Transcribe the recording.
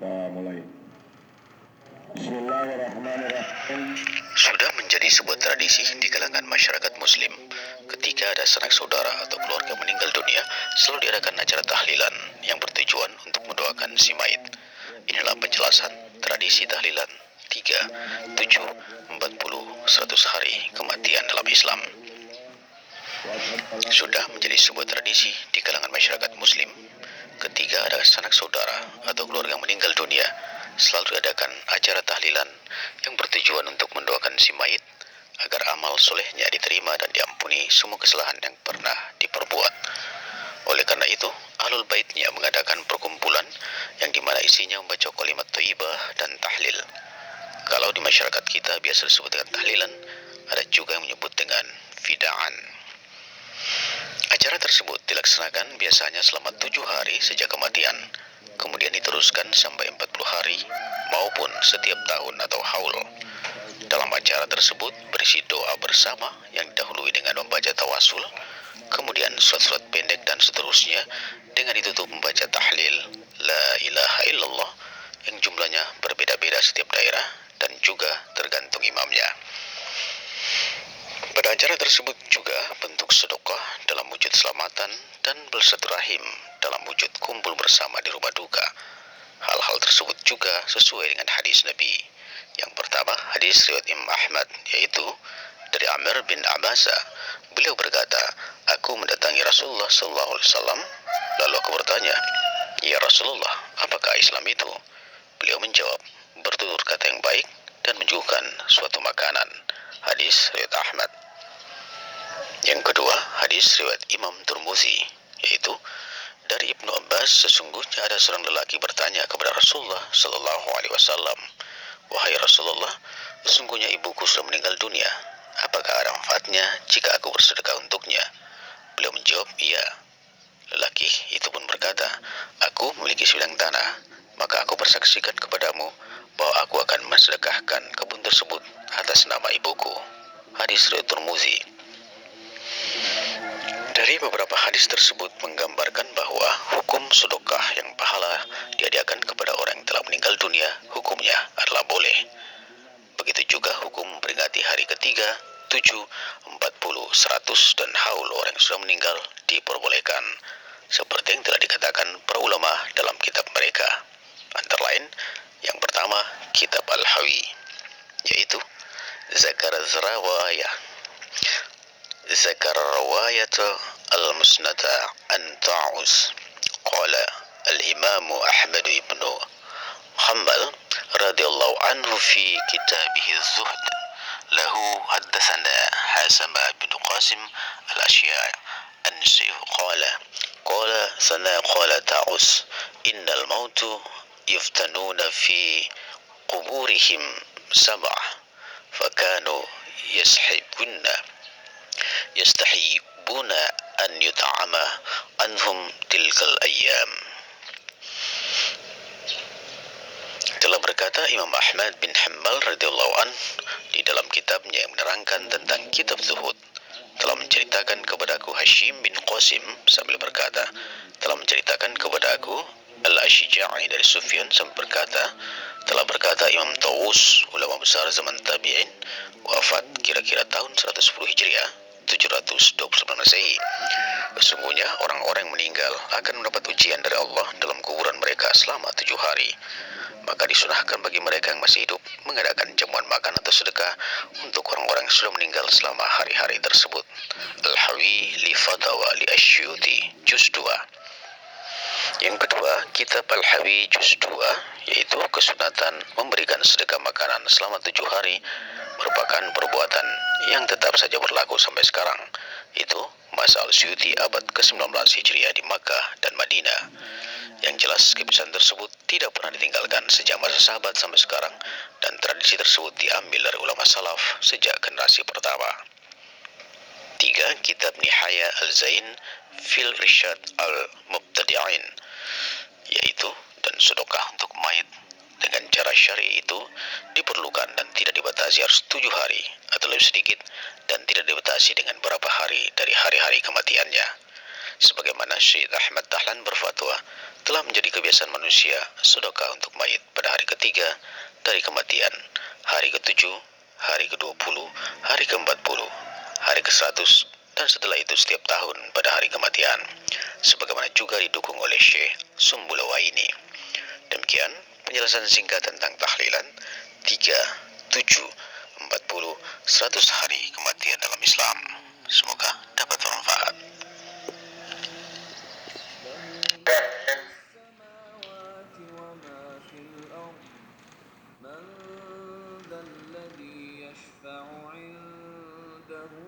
Kita mulai. Bismillahirrahmanirrahim. Sudah menjadi sebuah tradisi di kalangan masyarakat muslim, ketika ada sanak saudara atau keluarga meninggal dunia, selalu diadakan acara tahlilan yang bertujuan untuk mendoakan si mayit. Inilah penjelasan tradisi tahlilan 3, 7, 40, 100 hari kematian dalam Islam. Sudah menjadi sebuah tradisi di kalangan masyarakat muslim, ketika ada sanak saudara atau keluarga meninggal dunia, selalu diadakan acara tahlilan yang bertujuan untuk mendoakan si mayit agar amal solehnya diterima dan diampuni semua kesalahan yang pernah diperbuat. Oleh karena itu, Ahlul Baitnya mengadakan perkumpulan yang dimana isinya membaca kalimat thayyibah dan tahlil. Kalau di masyarakat kita biasa disebut dengan tahlilan, ada juga yang menyebut dengan fidaan. Acara tersebut dilaksanakan biasanya selama 7 hari sejak kematian, kemudian diteruskan sampai 40 hari maupun setiap tahun atau haul. Dalam acara tersebut berisi doa bersama yang didahului dengan membaca tawasul, kemudian surat-surat pendek dan seterusnya dengan ditutup membaca tahlil la ilaha illallah yang jumlahnya berbeda-beda setiap daerah dan juga tergantung imamnya. Pada acara tersebut juga bentuk sedekah dalam wujud selamatan dan bersilaturahim dalam wujud kumpul bersama di rumah duka. Hal-hal tersebut juga sesuai dengan hadis Nabi. Yang pertama, hadis riwayat Imam Ahmad, yaitu dari Amr bin Abasa. Beliau berkata, aku mendatangi Rasulullah SAW, lalu aku bertanya, ya Rasulullah, apakah Islam itu? Beliau menjawab, bertutur kata yang baik dan menunjukkan suatu makanan. Hadis riwayat Ahmad. Yang kedua, hadis riwayat Imam Turmuzi, yaitu dari Ibnu Abbas, sesungguhnya ada seorang lelaki bertanya kepada Rasulullah Sallallahu Alaihi Wasallam, wahai Rasulullah, sesungguhnya ibuku sudah meninggal dunia. Apakah ada manfaatnya jika aku bersedekah untuknya? Beliau menjawab, iya. Lelaki itu pun berkata, aku memiliki sebidang tanah, maka aku bersaksikan kepadamu bahwa aku akan mensedekahkan kebun tersebut atas nama ibuku. Hadis riwayat Turmuzi. Dari beberapa hadis tersebut menggambarkan bahwa hukum sedekah yang pahala dihadiahkan kepada orang yang telah meninggal dunia, hukumnya adalah boleh. Begitu juga hukum memperingati hari ketiga, 7, 40, 100 dan haul orang yang sudah meninggal diperbolehkan, seperti yang telah dikatakan para ulama dalam kitab mereka. Antara lain, yang pertama, kitab Al-Hawi, yaitu Zakar Rawayat Al-Musnada an Ta'us Qala Al-Imam Ahmad ibn Hanbal radhiyallahu anhu fi kitabih Az-Zuhd lahu haddathana Hasan bin Qasim al-Ashya' an-Sif qala sana qala Ta'us innal mautu yuftanuna fi quburihim sab'ah fakanu yastahibuna an yut'ama anhum tilkal ayyam. Telah berkata Imam Ahmad bin Hanbal radhiyallahu an di dalam kitabnya yang menerangkan tentang kitab Zuhud, telah menceritakan kepadaku Hashim bin Qasim sambil berkata, telah menceritakan kepadaku Al-Ashja'i dari Sufyan sambil berkata, telah berkata Imam Tawus, ulama besar zaman tabi'in, wafat kira-kira tahun 110 Hijriah, 729 Masehi. Sesungguhnya orang-orang yang meninggal akan mendapat ujian dari Allah dalam kuburan mereka selama 7 hari. Maka disunahkan bagi mereka yang masih hidup mengadakan jamuan makan atau sedekah untuk orang-orang yang sudah meninggal selama hari-hari tersebut. Al-Hawi li Fatawa li Asyuti Juz 2. Yang kedua, kitab Al-Hawi Juz 2, yaitu kesunatan memberikan sedekah makanan selama 7 hari merupakan perbuatan yang tetap saja berlaku sampai sekarang. Itu masa Al-Suyuti abad ke-19 Hijriah di Makkah dan Madinah. Yang jelas kebiasaan tersebut tidak pernah ditinggalkan sejak masa sahabat sampai sekarang, dan tradisi tersebut diambil dari ulama salaf sejak generasi pertama. 3. Kitab Nihaya Al-Zain fil Irsyad Al-Mubtadi'in, yaitu dan sedekah untuk mayit dengan cara syar'i itu diperlukan dan tidak dibatasi harus 7 hari atau lebih sedikit, dan tidak dibatasi dengan berapa hari dari hari-hari kematiannya. Sebagaimana Syekh Ahmad Dahlan berfatwa, telah menjadi kebiasaan manusia sedekah untuk mayit pada hari ketiga dari kematian, hari ke-7, hari ke-20, hari ke-40, hari ke-100, dan setelah itu setiap tahun pada hari kematian, sebagaimana juga didukung oleh Syekh Sumbulawaini. Demikian penjelasan singkat tentang tahlilan 3, 7, 40, 100 hari kematian dalam Islam. Semoga dapat bermanfaat.